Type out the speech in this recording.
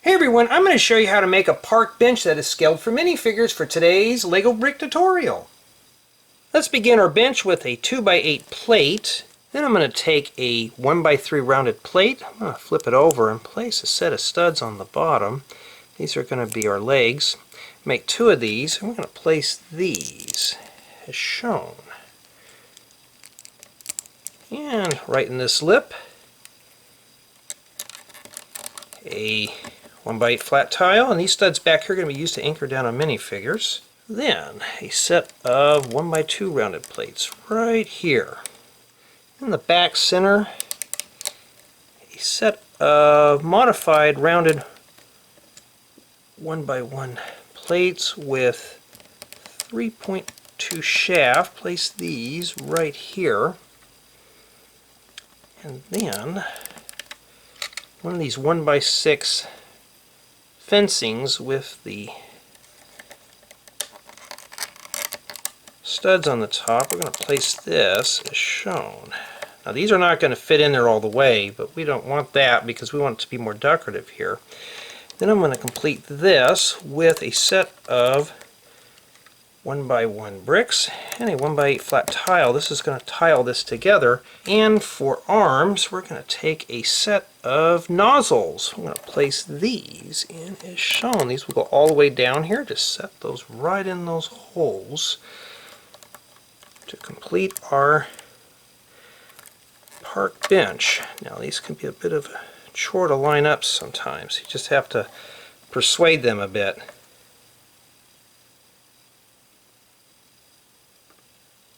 Hey everyone, I'm going to show you how to make a park bench that is scaled for minifigures for today's Lego brick tutorial. Let's begin our bench with a 2x8 plate. Then I'm going to take a 1x3 rounded plate. I'm going to flip it over and place a set of studs on the bottom. These are going to be our legs. Make two of these, and we're going to place these as shown. And right in this lip, a 1x8 flat tile, and these studs back here are going to be used to anchor down on minifigures. Then a set of 1x2 rounded plates right here. In the back center, a set of modified rounded 1x1 plates with 3.2 shaft. Place these right here. And then one of these 1x6 fencings with the studs on the top. We're going to place this as shown. Now these are not going to fit in there all the way, but we don't want that because we want it to be more decorative here. Then I'm going to complete this with a set of 1x1 bricks and a 1x8 flat tile. This is going to tile this together. And for arms, we're going to take a set of nozzles. I'm going to place these in as shown. These will go all the way down here. Just set those right in those holes to complete our park bench. Now these can be a bit of a chore to line up sometimes. You just have to persuade them a bit.